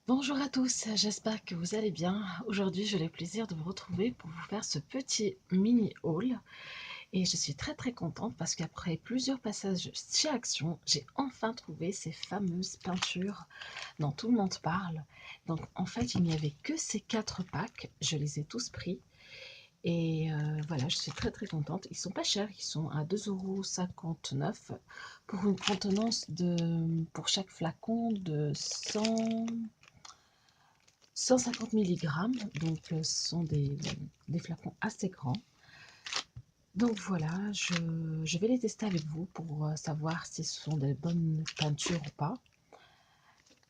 Bonjour à tous, j'espère que vous allez bien. Aujourd'hui, j'ai le plaisir de vous retrouver pour vous faire ce petit mini haul. Et je suis très contente parce qu'après plusieurs passages chez Action, j'ai enfin trouvé ces fameuses peintures dont tout le monde parle. Donc en fait, il n'y avait que ces 4 packs, je les ai tous pris. Et voilà, je suis très contente. Ils sont pas chers, ils sont à 2,59 € pour une contenance pour chaque flacon de 150 milligrammes, donc ce sont des flacons assez grands. Donc voilà, je vais les tester avec vous pour savoir si ce sont des bonnes peintures ou pas.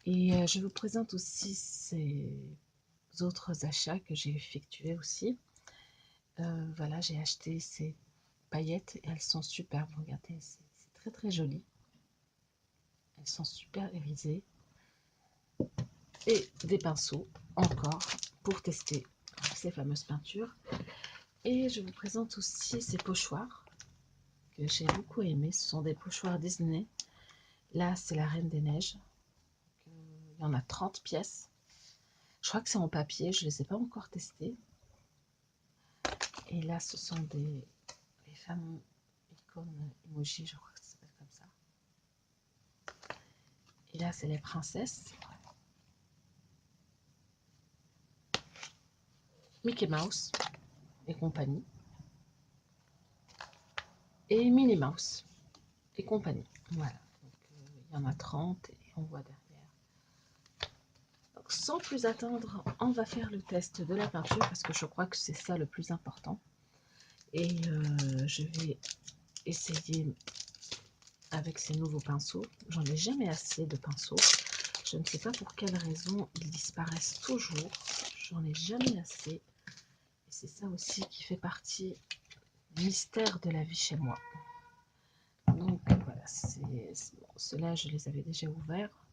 Et je vous présente aussi ces autres achats que j'ai effectués aussi. Voilà, j'ai acheté ces paillettes et elles sont superbes. Regardez, c'est très joli. Elles sont super irisées. Et des pinceaux encore pour tester ces fameuses peintures. Et je vous présente aussi ces pochoirs que j'ai beaucoup aimés. Ce sont des pochoirs Disney. Là, c'est la Reine des Neiges. Il y en a 30 pièces. Je crois que c'est en papier, je ne les ai pas encore testés. Et là, ce sont les fameux icônes emoji, je crois que ça s'appelle comme ça. Et là, c'est les princesses. Mickey Mouse et compagnie. Et Minnie Mouse et compagnie. Voilà. Donc, il y en a 30 et on voit derrière. Donc, sans plus attendre, on va faire le test de la peinture parce que je crois que c'est ça le plus important. Et je vais essayer avec ces nouveaux pinceaux. J'en ai jamais assez de pinceaux. Je ne sais pas pour quelle raison ils disparaissent toujours. J'en ai jamais assez. Et c'est ça aussi qui fait partie du mystère de la vie chez moi. Donc voilà, bon, ceux-là je les avais déjà ouverts.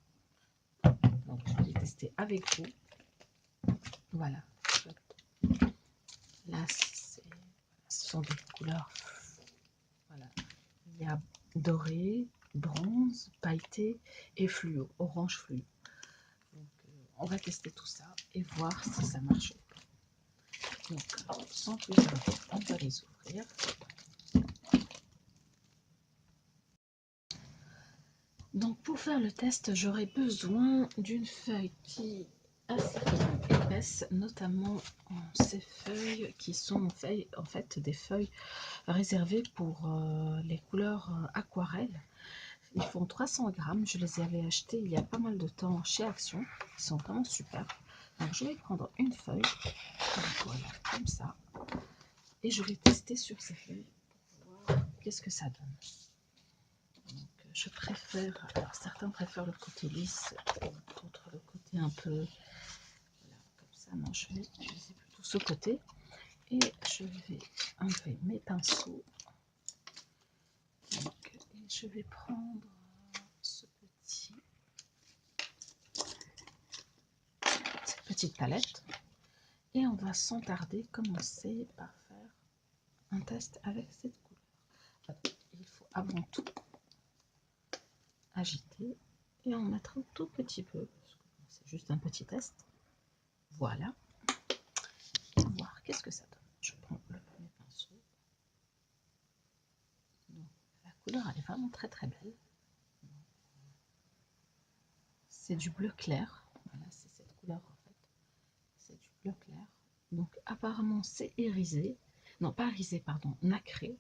Donc je vais les tester avec vous. Voilà. Là, ce sont des couleurs. Voilà. Il y a doré, bronze, pailleté et fluo, orange fluo. Donc, on va tester tout ça et voir si ça marche. Donc, sans plus tarder, on va les ouvrir. Donc, pour faire le test, j'aurai besoin d'une feuille qui est assez épaisse, notamment ces feuilles qui sont en fait des feuilles réservées pour les couleurs aquarelles. Ils font 300 grammes. Je les avais achetés il y a pas mal de temps chez Action. Ils sont vraiment super. Donc, je vais prendre une feuille. Voilà, comme ça. Et je vais tester sur ces feuilles pour voir qu'est-ce que ça donne. Donc, je préfère, alors certains préfèrent le côté lisse, d'autres le côté un peu, voilà, comme ça. Non, je vais utiliser plutôt ce côté. Et je vais enlever mes pinceaux. Donc, et je vais prendre cette petite palette. Et on va sans tarder commencer par faire un test avec cette couleur. Il faut avant tout agiter et en mettre un tout petit peu, c'est juste un petit test. Voilà. Et voir qu'est-ce que ça donne. Je prends le premier pinceau. Donc, la couleur elle est vraiment très belle. C'est du bleu clair. Voilà, c'est cette couleur en fait. C'est du bleu clair. Donc apparemment c'est irisé. Non, pas irisé, pardon, nacré.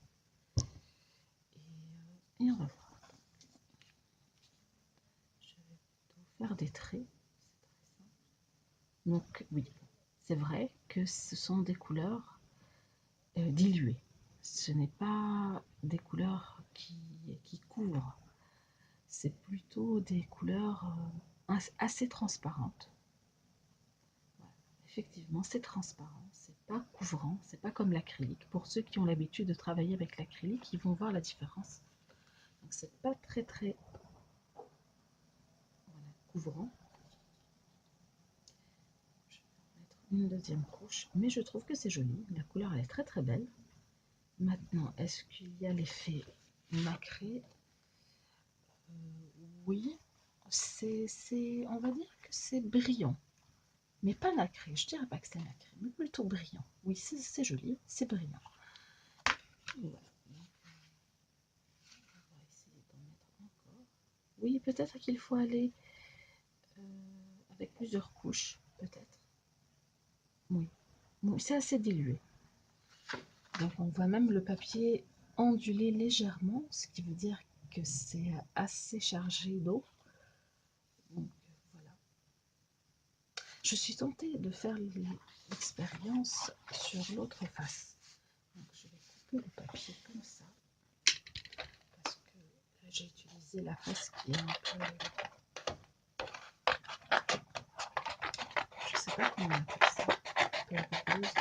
Et on va voir. Je vais plutôt faire des traits. Donc oui, c'est vrai que ce sont des couleurs diluées. Ce n'est pas des couleurs qui couvrent. C'est plutôt des couleurs assez transparentes. Voilà. Effectivement, c'est transparent, c'est pas couvrant, c'est pas comme l'acrylique. Pour ceux qui ont l'habitude de travailler avec l'acrylique, ils vont voir la différence. Donc c'est pas très voilà, couvrant. Je vais mettre une deuxième couche, mais je trouve que c'est joli. La couleur elle est très belle. Maintenant, est-ce qu'il y a l'effet nacré? Oui, on va dire c'est brillant, mais pas nacré. Je dirais pas que c'est nacré, mais plutôt brillant. Oui, c'est joli, c'est brillant. Voilà. On va essayer d'en mettre encore. Oui, peut-être qu'il faut aller avec plusieurs couches, peut-être. Oui, bon, c'est assez dilué. Donc on voit même le papier onduler légèrement, ce qui veut dire que c'est assez chargé d'eau. Donc voilà. Je suis tentée de faire l'expérience sur l'autre face. Donc je vais couper le papier comme ça, parce que là j'ai utilisé la face qui est un peu... Je sais pas comment on appelle ça. Un peu rugueuse.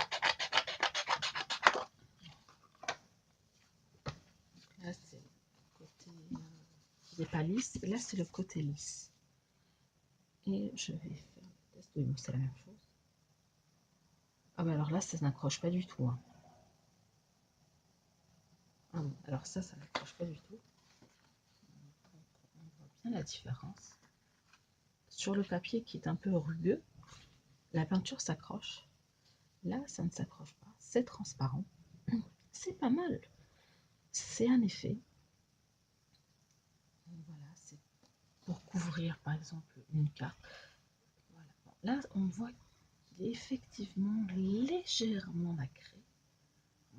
Là c'est le côté des pas lisse, et là c'est le côté lisse. Et je vais faire le test. Oui, bon, c'est la même chose. Ah bah alors là, ça n'accroche pas du tout. Hein. Ah bon, alors ça n'accroche pas du tout. Donc, on voit bien la différence. Sur le papier qui est un peu rugueux, la peinture s'accroche. Là, ça ne s'accroche pas. C'est transparent. C'est pas mal. C'est un effet. Voilà, c'est pour couvrir par exemple une carte. Voilà. Bon, là, on voit qu'il est effectivement légèrement nacré.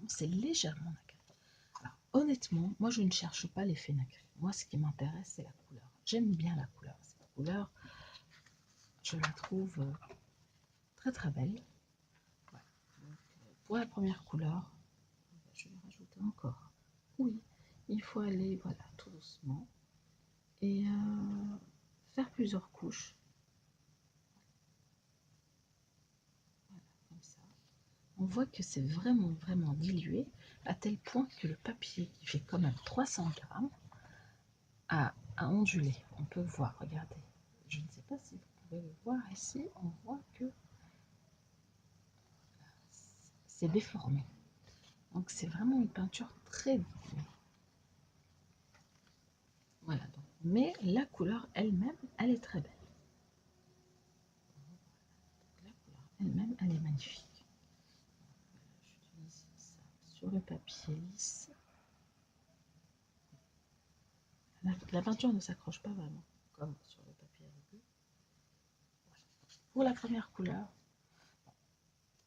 C'est légèrement nacré. Alors, honnêtement, moi je ne cherche pas l'effet nacré. Moi, ce qui m'intéresse, c'est la couleur. J'aime bien la couleur. Cette couleur, je la trouve très très belle. Voilà. Donc, pour la première couleur, je vais rajouter encore. Oui, il faut aller voilà, tout doucement et faire plusieurs couches. Voilà, comme ça. On voit que c'est vraiment vraiment dilué à tel point que le papier, qui fait quand même 300 grammes, a ondulé. On peut voir, regardez. Je ne sais pas si vous pouvez le voir ici. On voit que c'est déformé. Donc c'est vraiment une peinture très diluée. Voilà. Donc, mais la couleur elle-même, elle est très belle. Donc, la couleur elle-même, elle est magnifique. J'utilise ça sur le papier lisse. La peinture ne s'accroche pas vraiment comme sur le papier rugueux. Voilà. Pour la première couleur,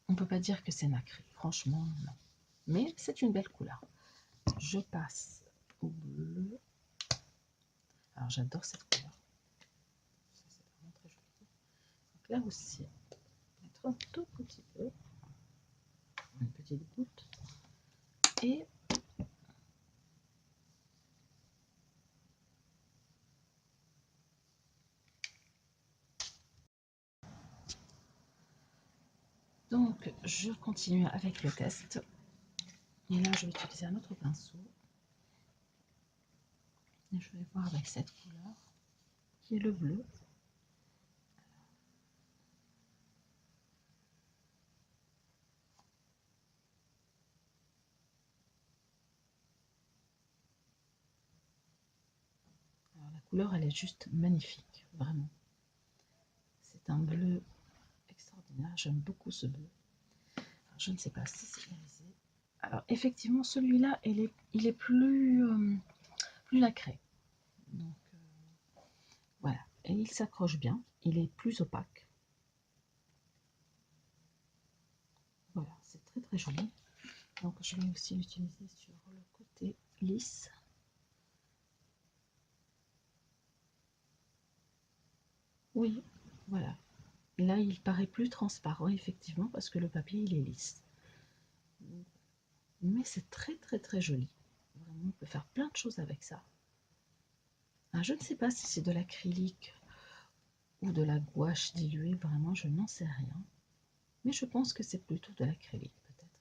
on ne peut pas dire que c'est nacré. Franchement, non. Mais c'est une belle couleur. Je passe au bleu. Alors j'adore cette couleur. C'est vraiment très joli. Donc là aussi, mettre un tout petit peu, une petite goutte, et donc je continue avec le test. Et là je vais utiliser un autre pinceau. Et je vais voir avec cette couleur qui est le bleu. Alors la couleur elle est juste magnifique, vraiment. C'est un bleu extraordinaire, j'aime beaucoup ce bleu. Alors, je ne sais pas si c'est irisé. Alors effectivement celui-là il est plus, plus nacré. Donc voilà, et il s'accroche bien, il est plus opaque. Voilà, c'est très très joli. Donc je vais aussi l'utiliser sur le côté lisse. Oui, voilà. Là, il paraît plus transparent, effectivement, parce que le papier, il est lisse. Mais c'est très très très joli. Vraiment, on peut faire plein de choses avec ça. Alors, je ne sais pas si c'est de l'acrylique ou de la gouache diluée, vraiment, je n'en sais rien. Mais je pense que c'est plutôt de l'acrylique, peut-être.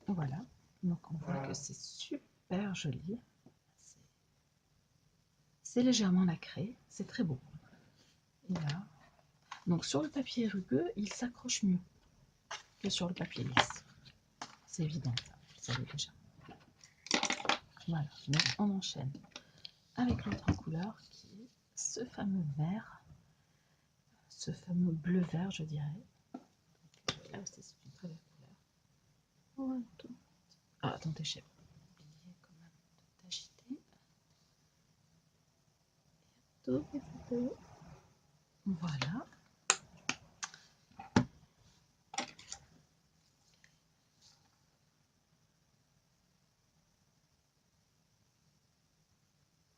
Voilà, donc on voit que c'est super joli. C'est légèrement nacré, c'est très beau. Et là, donc sur le papier rugueux, il s'accroche mieux que sur le papier lisse. C'est évident, ça, vous savez déjà. Voilà, donc on enchaîne avec l'autre couleur qui est ce fameux vert, ce fameux bleu-vert, je dirais. Donc, là aussi, c'est une très belle couleur. Ah, attendez, j'ai oublié quand même d'agiter. Tout petit peu. Voilà.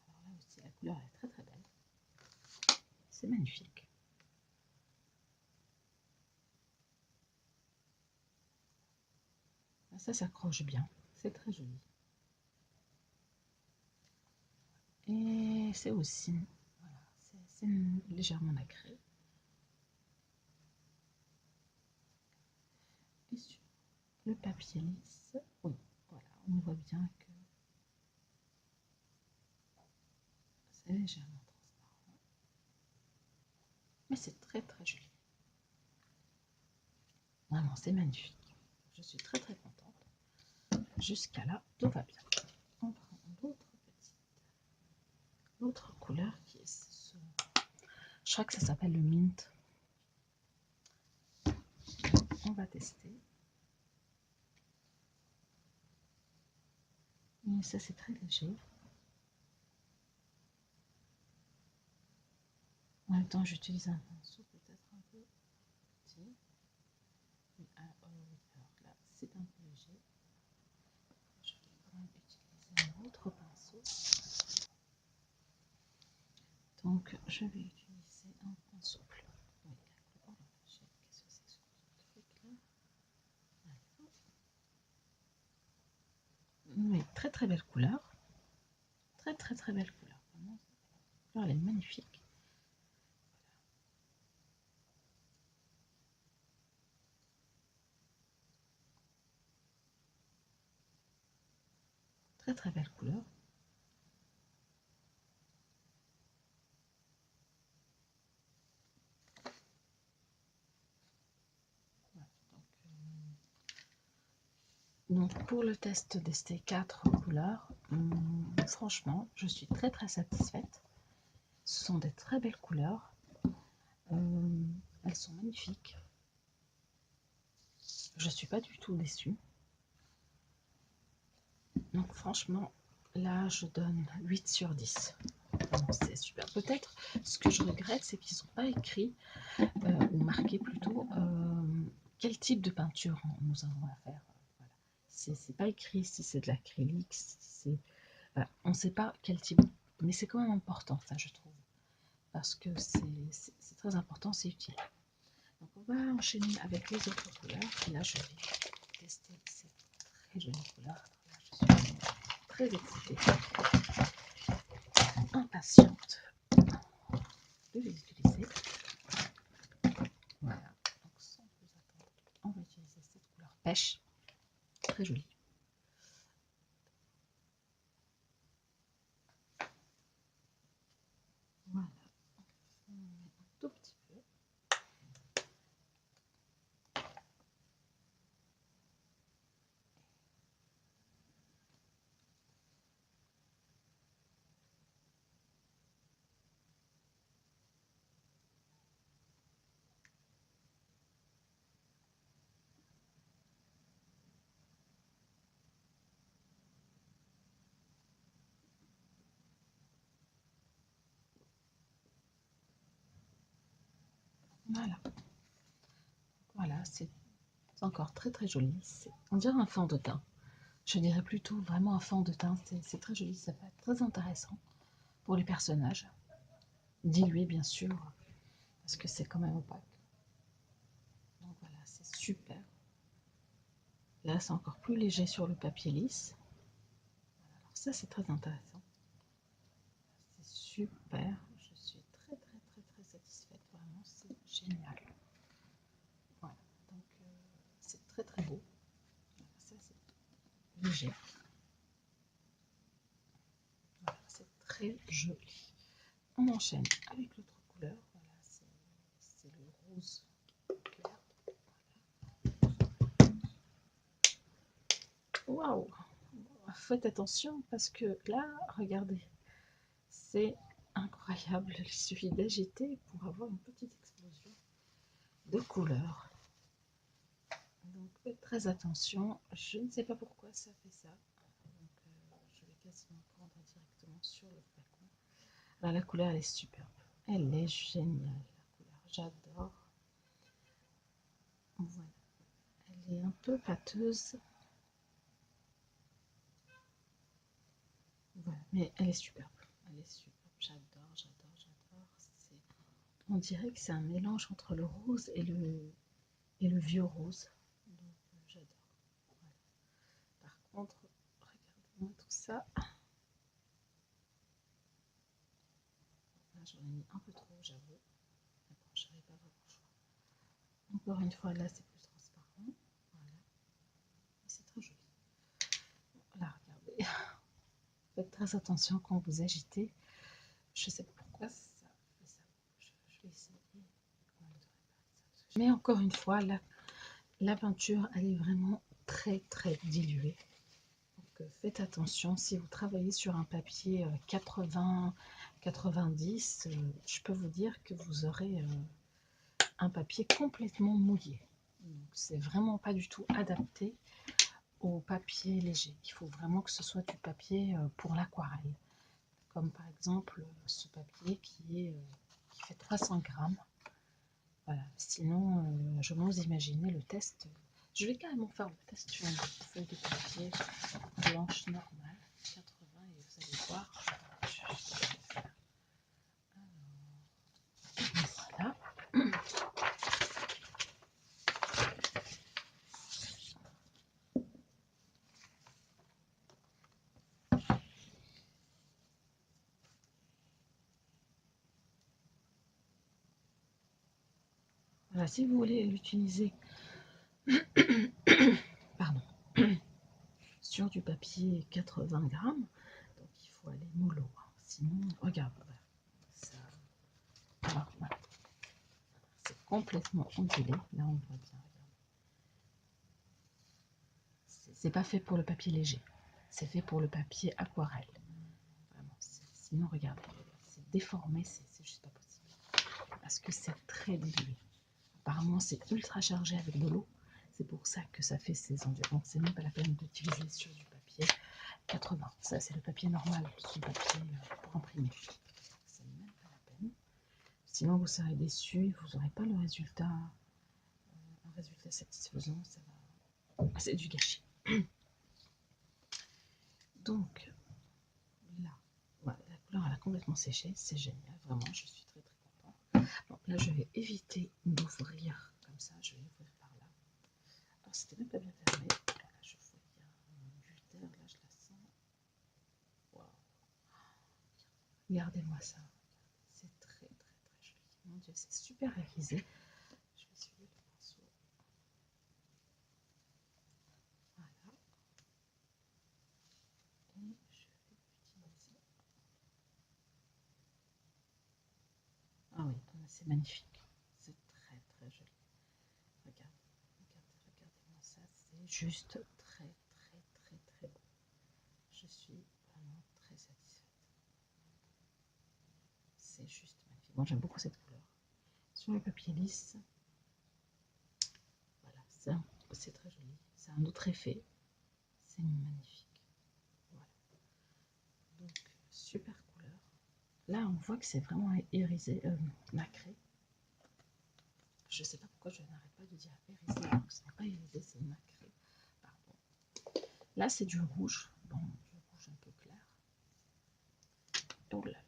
Alors là aussi, la couleur est très très belle. C'est magnifique. Ça s'accroche bien. C'est très joli. Et c'est aussi, voilà, c'est légèrement nacré. Et sur le papier lisse, oui, voilà, on voit bien que c'est légèrement transparent. Mais c'est très très joli. Vraiment, c'est magnifique. Je suis très très contente. Jusqu'à là, tout va bien. On prend l'autre couleur qui est ce... Je crois que ça s'appelle le mint. On va tester. Et ça, c'est très léger. En même temps, j'utilise un pinceau peut-être un peu petit. Alors là, c'est un peu léger. Je vais quand même utiliser un autre pinceau. Donc, je vais utiliser un pinceau plus. Oui, oh, qu'est-ce que c'est ce truc-là? Mais très très belle couleur. Très très très belle couleur. Vraiment, la couleur, elle est magnifique. Très très belle couleur. Donc pour le test de ces 4 couleurs, franchement, je suis très très satisfaite. Ce sont des très belles couleurs. Elles sont magnifiques. Je ne suis pas du tout déçue. Donc franchement, là je donne 8 sur 10. C'est super. Peut-être ce que je regrette, c'est qu'ils ne sont pas écrits, ou marqués plutôt, quel type de peinture nous avons à faire. Voilà. C'est pas écrit si c'est de l'acrylique, si voilà. On ne sait pas quel type, mais c'est quand même important, ça je trouve, parce que c'est très important, c'est utile. Donc on va enchaîner avec les autres couleurs. Et là je vais tester ces très jolies couleurs. Là, je suis très excitée, impatiente de les utiliser. Voilà, donc sans plus attendre, on va utiliser cette couleur pêche, très jolie. Voilà, on met un tout petit peu. Voilà, voilà, c'est encore très très joli. On dirait un fond de teint. Je dirais plutôt vraiment un fond de teint. C'est très joli, ça peut être très intéressant pour les personnages. Dilué bien sûr, parce que c'est quand même opaque. Donc voilà, c'est super. Là, c'est encore plus léger sur le papier lisse. Alors ça, c'est très intéressant. C'est super. Je suis très très très très satisfaite. Vraiment, c'est génial. Voilà, donc c'est très très beau. Voilà, ça, c'est léger. Voilà, c'est très joli. On enchaîne avec l'autre couleur. Voilà, c'est le rose clair. Waouh! Faites attention parce que là, regardez, c'est incroyable. Il suffit d'agiter pour avoir une petite explosion de couleurs. Donc faites très attention. Je ne sais pas pourquoi ça fait ça. Donc, je vais quasiment prendre directement sur le flacon. Alors la couleur elle est superbe. Elle est géniale. La couleur, j'adore. Voilà. Elle est un peu pâteuse. Voilà, mais elle est superbe. Elle est superbe. J'adore, j'adore, j'adore. On dirait que c'est un mélange entre le rose et le vieux rose. Donc j'adore. Voilà. Par contre, regardez-moi tout ça. Là, j'en ai mis un peu trop, j'avoue. Mais bon, j'avais pas vraiment le choix. Encore une fois, là, c'est plus transparent. Voilà. Et c'est très joli. Là, regardez. Faites très attention quand vous agitez. Je sais pas pourquoi ça fait ça. Je vais essayer. Mais encore une fois, la peinture, elle est vraiment très très diluée. Donc faites attention, si vous travaillez sur un papier 80-90, je peux vous dire que vous aurez un papier complètement mouillé. Donc c'est vraiment pas du tout adapté au papier léger. Il faut vraiment que ce soit du papier pour l'aquarelle. Comme par exemple ce papier qui fait 300 grammes. Voilà. Sinon, je m'ose imaginer le test. Je vais carrément faire le test sur une feuille de papier blanche normale, 80, et vous allez voir. Voilà. Voilà, si vous voulez l'utiliser pardon, sur du papier 80 grammes, donc il faut aller mollo. Sinon, regarde, voilà, ça, alors, voilà. C'est complètement ondulé. Là, on voit bien. C'est pas fait pour le papier léger. C'est fait pour le papier aquarelle. Vraiment. Sinon, regarde, c'est déformé, c'est juste pas possible. Parce que c'est très dilué. Apparemment, c'est ultra chargé avec de l'eau. C'est pour ça que ça fait ces ondulés. Donc, c'est même pas la peine d'utiliser sur du papier 80. Ça, c'est le papier normal, le papier pour imprimer. C'est même pas la peine. Sinon, vous serez déçu et vous n'aurez pas le résultat, un résultat satisfaisant. Ça va... C'est du gâchis. Donc, là, voilà, la couleur elle a complètement séché. C'est génial, vraiment, je suis très très contente. Bon, là, je vais éviter d'ouvrir comme ça. Je vais ouvrir par là. Alors, c'était même pas bien fermé. Là, je vois qu'il y a du terre. Là, je la sens. Waouh! Regardez-moi ça. C'est très très très joli. Mon Dieu, c'est super réalisé. Je vais suivre le pinceau. Voilà. Et je vais utiliser. Ah oui, c'est magnifique. C'est très très joli. Regardez-moi ça. C'est juste très très très très beau. Je suis vraiment très satisfaite. C'est juste magnifique. Moi, j'aime beaucoup cette couleur. Sur le papier lisse, voilà, c'est très joli. C'est un autre effet. C'est magnifique. Voilà. Donc, super couleur. Là, on voit que c'est vraiment irisé, nacré. Je ne sais pas pourquoi je n'arrête pas de dire irisé, alors que ce n'est pas irisé, c'est nacré. Pardon. Là, c'est du rouge. Bon, du rouge un peu clair. Oh là là.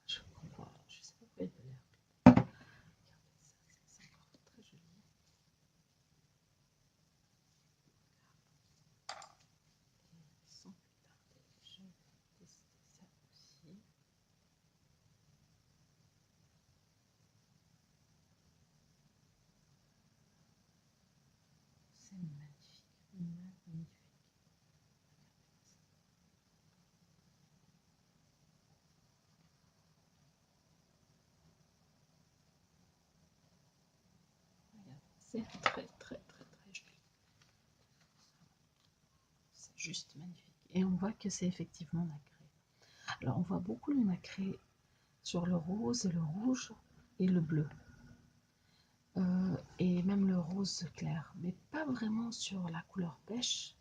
Je comprends. Je sais pas pourquoi il a l'air. Regardez ça, c'est encore très joli. Et sans plus tarder, je vais tester ça aussi. C'est magnifique, magnifique. C'est très très très très joli. C'est juste magnifique. Et on voit que c'est effectivement nacré. Alors on voit beaucoup le nacré sur le rose et le rouge et le bleu. Et même le rose clair, mais pas vraiment sur la couleur pêche,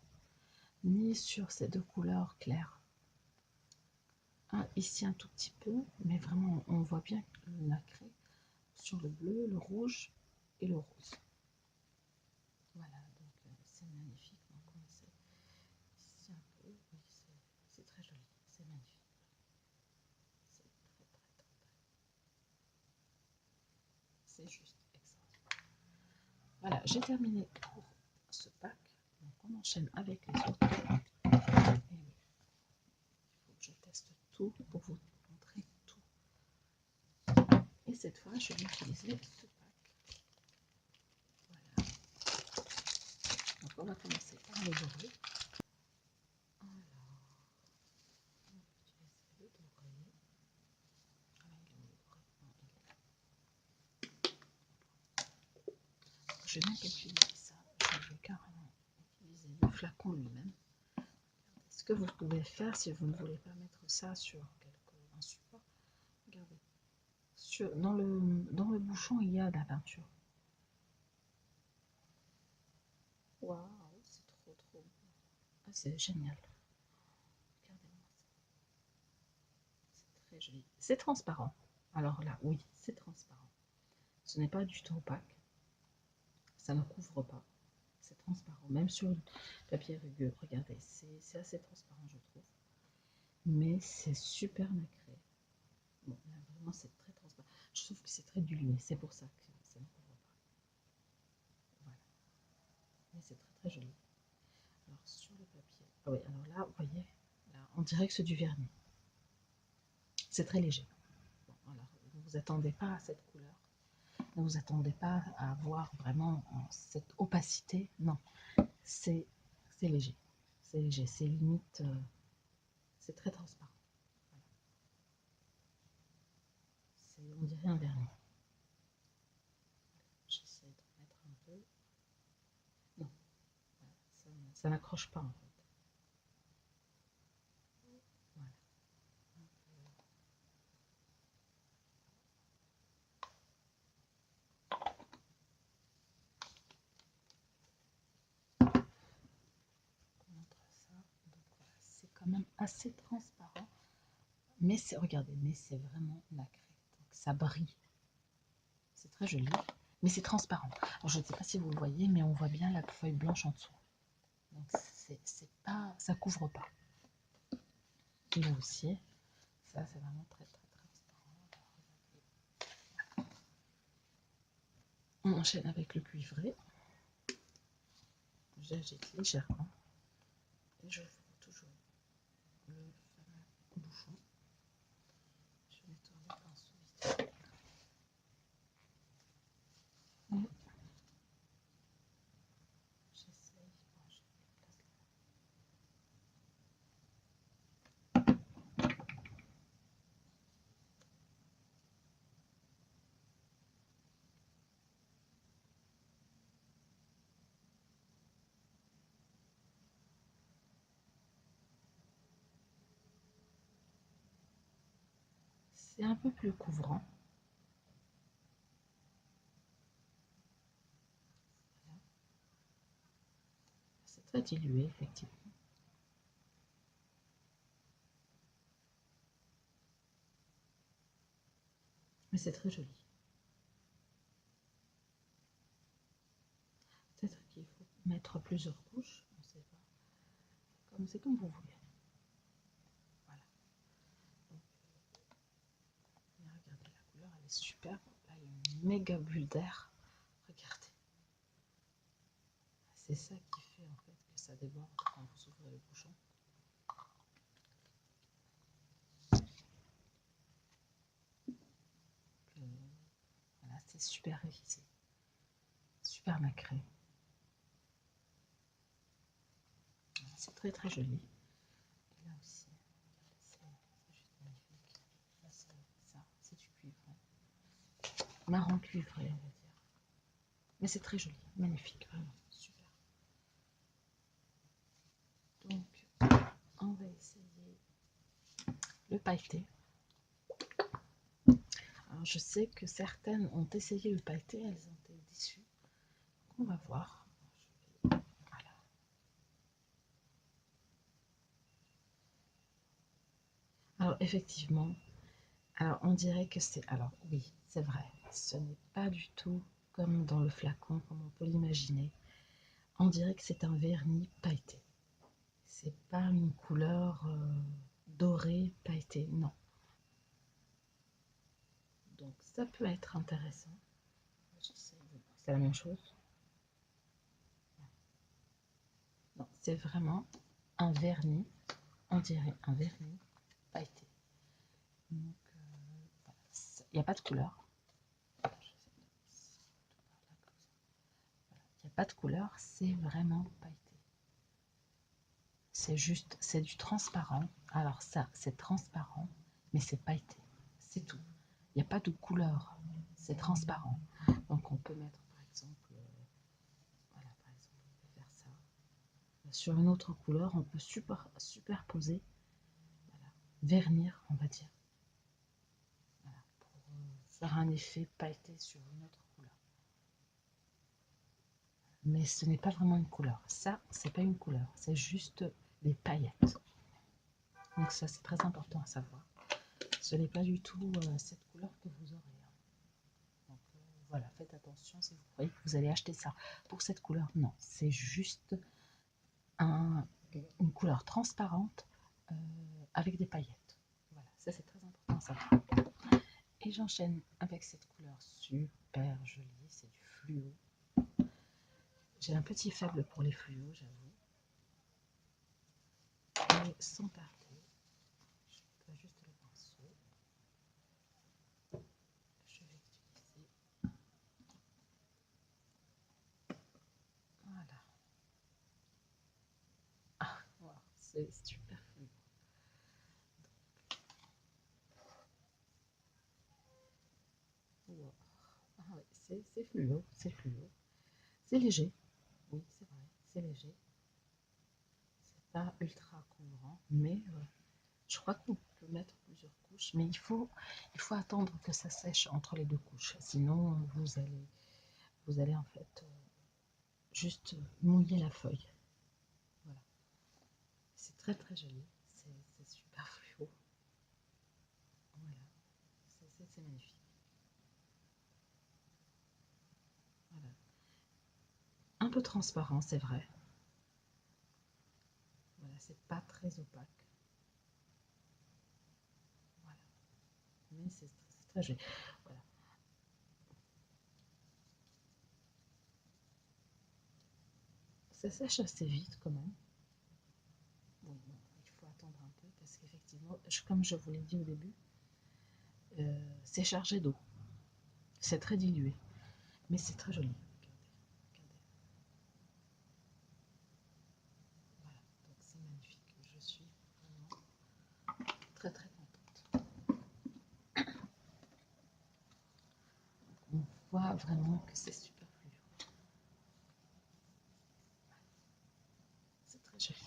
ni sur ces deux couleurs claires. Ici un tout petit peu, mais vraiment on voit bien le nacré sur le bleu, le rouge et le rose. Voilà, donc c'est magnifique. Donc on essaie ici un peu, oui, c'est très joli, c'est magnifique. C'est très très très c'est juste excellent. Voilà, j'ai terminé pour ce pack. Donc on enchaîne avec les autres. Et oui, il faut que je teste tout pour vous montrer tout. Et cette fois, je vais utiliser ce pack. Voilà. Donc on va commencer par le doré. Alors, on va utiliser le doré. Je n'ai pas utilisé ça, je vais carrément utiliser le flacon lui-même. Ce que vous pouvez faire si vous ne voulez pas mettre ça sur un support, regardez, dans le bouchon il y a de la peinture. Waouh, c'est trop trop beau. Ah, c'est génial. Regardez-moi ça. C'est très joli. C'est transparent. Alors là, oui, c'est transparent. Ce n'est pas du tout opaque. Ça ne couvre pas. C'est transparent. Même sur le papier rugueux, regardez, c'est assez transparent, je trouve. Mais c'est super nacré. Bon, là, vraiment, c'est très transparent. Je trouve que c'est très dilué. C'est pour ça que ça ne couvre pas. Voilà. Mais c'est très très joli. Alors, sur le papier. Ah oui, alors là, vous voyez, là, on dirait que c'est du vernis. C'est très léger. Bon, alors, ne vous attendez pas à cette couleur. Ne vous attendez pas à avoir vraiment cette opacité. Non, c'est léger. C'est léger. C'est limite. C'est très transparent. Voilà. On dirait un vernis. J'essaie de mettre un peu. Non, voilà, ça n'accroche pas en fait. Voilà. C'est quand même assez transparent, mais c'est, regardez, mais c'est vraiment nacré, donc ça brille, c'est très joli, mais c'est transparent. Alors, je ne sais pas si vous le voyez, mais on voit bien la feuille blanche en dessous, donc c'est pas, ça couvre pas. Et là aussi, ça c'est vraiment très très transparent. On enchaîne avec le cuivré. J'agite légèrement et je fous toujours le fameux bouchon. Je vais tourner le pinceau vite. J'essaye. C'est un peu plus couvrant. Voilà. C'est très dilué, effectivement. Mais c'est très joli. Peut-être qu'il faut mettre plusieurs couches, on ne sait pas. C'est comme vous voulez. Voilà. Donc, regardez, la couleur, elle est superbe. Là, il y a une méga bulle d'air. Regardez. C'est ça qui fait en fait que ça déborde quand vous ouvrez le bouchon. Voilà, c'est super réussi. Super nacré. C'est très très joli. Et là aussi, c'est juste magnifique. Là, c'est du cuivre. Marron cuivré, on va dire. Mais c'est très joli, magnifique, vraiment, super. Donc, on va essayer le pailleté. Alors, je sais que certaines ont essayé le pailleté, elles ont été déçues. On va voir. Voilà. Alors effectivement, alors on dirait que c'est... Alors oui, c'est vrai, ce n'est pas du tout comme dans le flacon, comme on peut l'imaginer. On dirait que c'est un vernis pailleté. C'est pas une couleur dorée pailletée, non. Donc ça peut être intéressant. C'est la même chose. Non, c'est vraiment un vernis, on dirait un vernis pailleté. Donc il n'y a pas de couleur. Il n'y a pas de couleur, c'est vraiment pailleté. C'est juste, c'est du transparent. Alors ça, c'est transparent, mais c'est pailleté. C'est tout. Il n'y a pas de couleur. C'est transparent. Donc on peut mettre par exemple, voilà, par exemple, on peut faire ça. Sur une autre couleur, on peut superposer, voilà, vernir, on va dire. Voilà, pour faire un effet pailleté sur une autre couleur. Mais ce n'est pas vraiment une couleur. Ça, c'est pas une couleur. C'est juste des paillettes. Donc ça, c'est très important à savoir. Ce n'est pas du tout cette couleur que vous aurez. Donc voilà, faites attention si vous croyez que vous allez acheter ça pour cette couleur. Non, c'est juste une couleur transparente avec des paillettes. Voilà, ça c'est très important à savoir. Et j'enchaîne avec cette couleur super jolie, c'est du fluo. J'ai un petit faible pour les fluos, j'avoue. Et sans tarder, je peux juste le pinceau. Je vais utiliser. Voilà. Ah, wow, c'est super fluo. Wow. Ah, ouais, c'est fluo, c'est fluo. C'est léger. Oui, c'est vrai, c'est léger. C'est pas ultra couvrant, mais je crois qu'on peut mettre plusieurs couches, mais il faut attendre que ça sèche entre les deux couches. Sinon, vous allez en fait juste mouiller la feuille. Voilà. C'est très très joli. C'est super fluo. Voilà. C'est magnifique. Voilà. Un peu transparent, c'est vrai. Voilà, c'est pas très opaque. Voilà. Mais c'est très joli. Voilà. Ça sèche assez vite quand même. Bon, il faut attendre un peu parce qu'effectivement, comme je vous l'ai dit au début, c'est chargé d'eau. C'est très dilué, mais c'est très joli. Regardez. Voilà, donc c'est magnifique. Je suis vraiment très très contente. On voit vraiment que c'est super fluo. C'est très joli.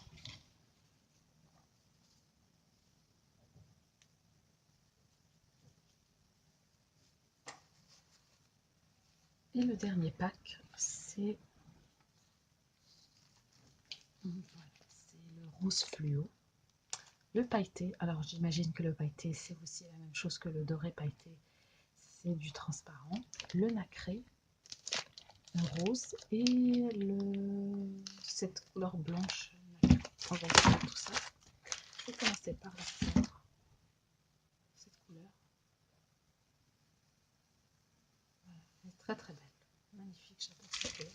Et le dernier pack, c'est le rose fluo. Le pailleté, alors j'imagine que le pailleté c'est aussi la même chose que le doré pailleté, c'est du transparent. Le nacré, le rose et cette couleur blanche. On va voir tout ça. Je vais commencer par la cendre, cette couleur. Voilà, elle est très très belle, magnifique, j'adore cette couleur.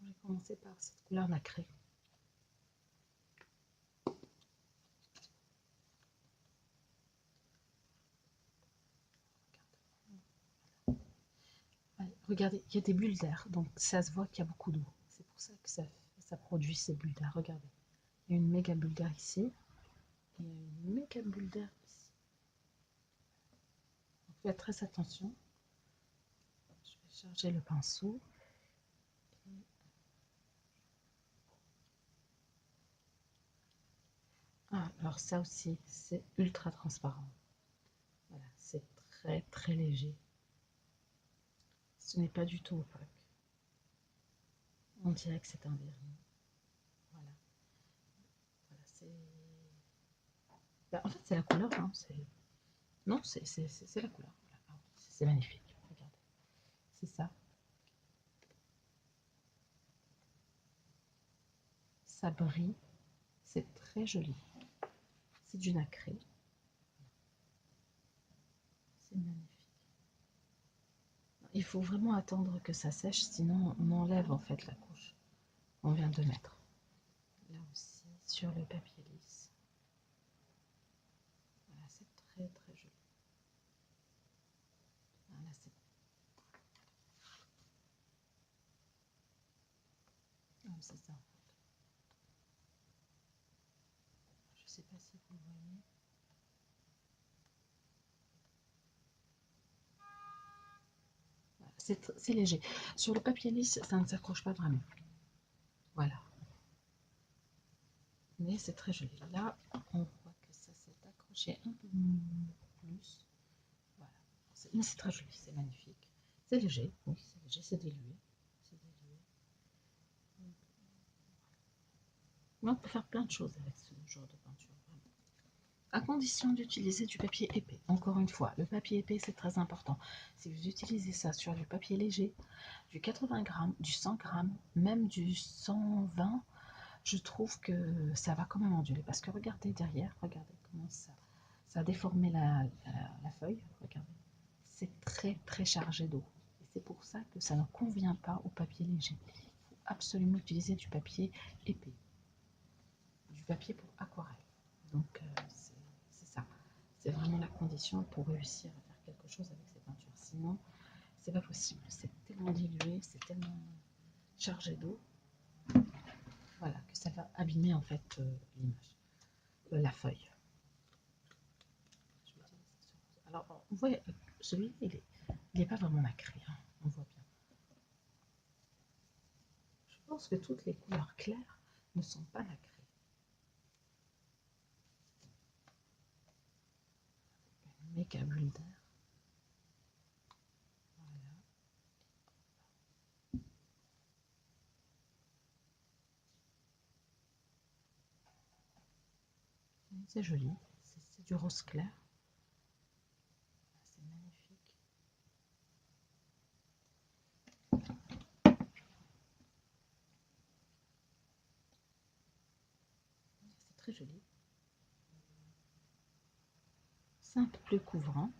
Je vais commencer par cette couleur nacrée. Regardez, il y a des bulles d'air, donc ça se voit qu'il y a beaucoup d'eau. C'est pour ça que ça produit ces bulles d'air. Regardez, il y a une méga bulle d'air ici, et il y a une méga bulle d'air ici. Donc faites très attention. Je vais charger le pinceau. Ah, alors ça aussi, c'est ultra transparent. Voilà, c'est très très léger. Ce n'est pas du tout opaque. On dirait que c'est un vernis. Voilà. Voilà, c'est... Bah, en fait, c'est la couleur. Hein, non, c'est la couleur. Voilà. C'est magnifique. Regardez. C'est ça. Ça brille. C'est très joli. C'est du nacré. C'est magnifique. Il faut vraiment attendre que ça sèche, sinon on enlève en fait la couche qu'on vient de mettre. Là aussi, sur le papier lisse. Voilà, c'est très très joli. Voilà, c'est ça en fait. Je sais pas si vous voyez. Voilà, c'est léger. Sur le papier lisse, ça ne s'accroche pas vraiment. Voilà. Mais c'est très joli. Là, on voit que ça s'est accroché un peu plus. Voilà. Mais c'est très joli, c'est magnifique. C'est léger, oui, c'est léger, c'est dilué. C'est dilué. Mais on peut faire plein de choses avec ce genre de peinture. Vraiment. À condition d'utiliser du papier épais. Encore une fois, le papier épais, c'est très important. Si vous utilisez ça sur du papier léger, du 80 grammes, du 100 grammes, même du 120, je trouve que ça va quand même onduler. Parce que regardez derrière, regardez comment ça a déformé la feuille. Regardez, c'est très très chargé d'eau. Et c'est pour ça que ça ne convient pas au papier léger. Il faut absolument utiliser du papier épais, du papier pour aquarelle. Donc c'est ça. C'est vraiment la condition pour réussir à faire quelque chose avec ces peintures. Sinon, c'est pas possible. C'est tellement dilué, c'est tellement chargé d'eau, voilà, que ça va abîmer en fait l'image, la feuille. Alors, on voit, celui il est pas vraiment nacré, hein, on voit bien. Je pense que toutes les couleurs claires ne sont pas nacrées. Une méga bulle d'air. Voilà. C'est joli, c'est du rose clair. C'est magnifique. C'est très joli. Simple couvrant.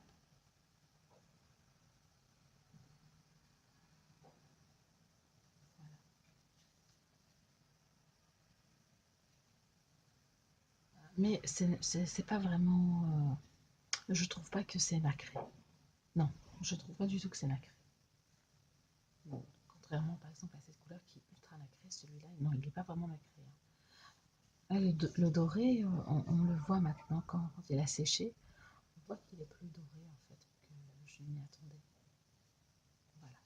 Mais c'est pas vraiment... je trouve pas que c'est nacré. Non, je trouve pas du tout que c'est nacré. Bon, contrairement par exemple à cette couleur qui est ultra nacrée, celui-là, non, il n'est pas vraiment nacré. Hein. Là, le doré, on le voit maintenant quand il a séché. On voit qu'il est plus doré en fait que je m'y attendais. Voilà.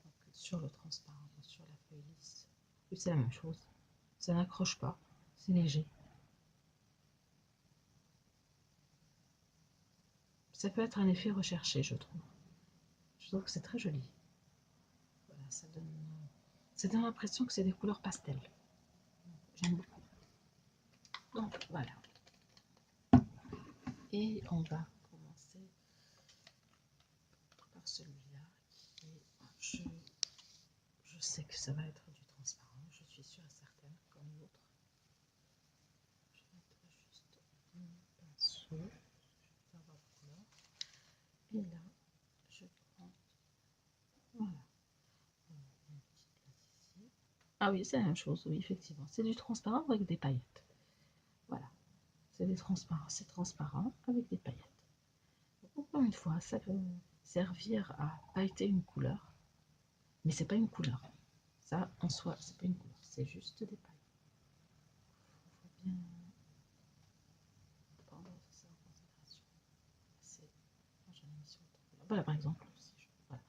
Donc, sur le transparent, sur la feuille lisse, c'est la même chose. Ça n'accroche pas, c'est léger. Ça peut être un effet recherché, je trouve. Je trouve que c'est très joli. Voilà, ça donne l'impression que c'est des couleurs pastel. J'aime beaucoup. Donc voilà. Et on va commencer par celui-là qui est, je sais que ça va être du transparent, je suis sûre et certaine, comme l'autre. Je vais mettre juste mon pinceau, je vais avoir la couleur. Et là, je prends, voilà, une petite place ici. Ah oui, c'est la même chose, oui, effectivement. C'est du transparent avec des paillettes. Voilà, c'est transparent avec des paillettes. Donc, encore une fois, ça peut servir à pailleter une couleur, mais c'est pas une couleur. Ça, en soi, c'est pas une couleur, c'est juste des paillettes. Il faut bien prendre ça en considération. Moi, j'en ai mis sur le tableau. Voilà, par exemple, si voilà.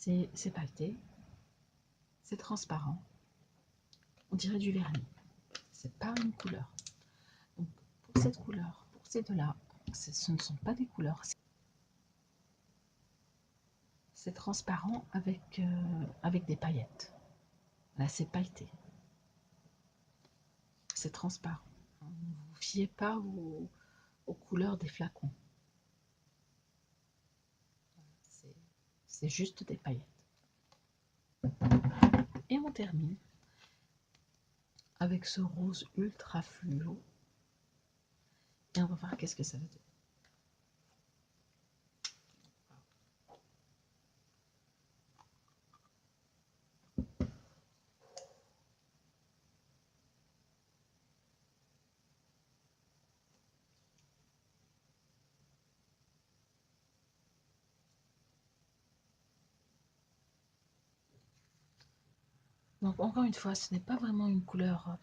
C'est pailleté, c'est transparent, on dirait du vernis. C'est pas une couleur. Donc, pour cette couleur, pour ces deux-là, ce ne sont pas des couleurs. C'est transparent avec des paillettes. Là, c'est pailleté. C'est transparent. Ne vous fiez pas aux couleurs des flacons. C'est juste des paillettes. Et on termine avec ce rose ultra fluo. Et on va voir qu'est-ce que ça va donner. Donc encore une fois, ce n'est pas vraiment une couleur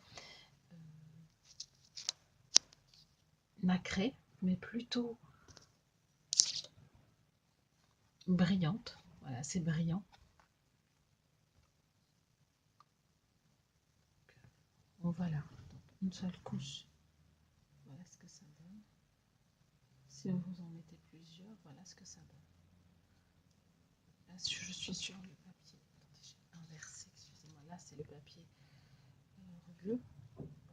nacrée, mais plutôt brillante. Voilà, c'est brillant. Donc, voilà, donc, une seule couche. Voilà ce que ça donne. Si vous en mettez plusieurs, voilà ce que ça donne. Là, je suis sur le papier. Attendez, j'ai inversé, excusez-moi. Là, c'est le papier bleu. Voilà.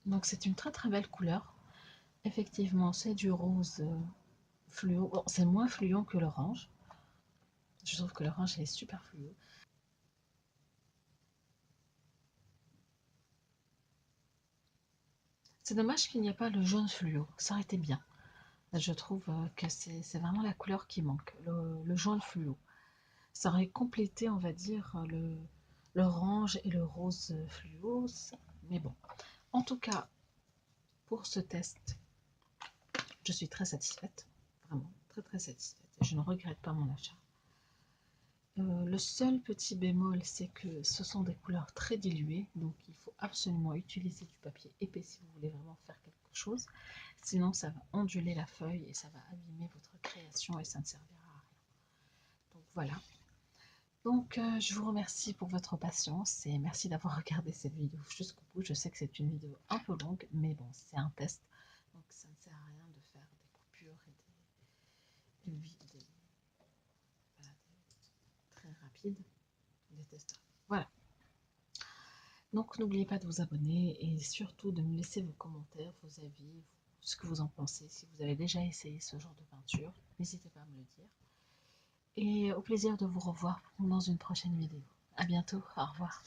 Donc, c'est une très très belle couleur. Effectivement, c'est du rose fluo. Bon, c'est moins fluo que l'orange. Je trouve que l'orange est super fluo. C'est dommage qu'il n'y ait pas le jaune fluo. Ça aurait été bien. Je trouve que c'est vraiment la couleur qui manque, le jaune fluo. Ça aurait complété, on va dire, l'orange et le rose fluo. Mais bon, en tout cas, pour ce test, je suis très satisfaite. Vraiment, très très satisfaite. Je ne regrette pas mon achat. Le seul petit bémol, c'est que ce sont des couleurs très diluées, donc il faut absolument utiliser du papier épais si vous voulez vraiment faire quelque chose. Sinon, ça va onduler la feuille et ça va abîmer votre création et ça ne servira à rien. Donc voilà. Donc je vous remercie pour votre patience et merci d'avoir regardé cette vidéo jusqu'au bout. Je sais que c'est une vidéo un peu longue, mais bon, c'est un test, donc ça ne sert à rien de faire des coupures et des très rapides, des tests. Voilà. Donc n'oubliez pas de vous abonner et surtout de me laisser vos commentaires, vos avis, ce que vous en pensez. Si vous avez déjà essayé ce genre de peinture, n'hésitez pas à me le dire. Et au plaisir de vous revoir dans une prochaine vidéo. À bientôt, au revoir.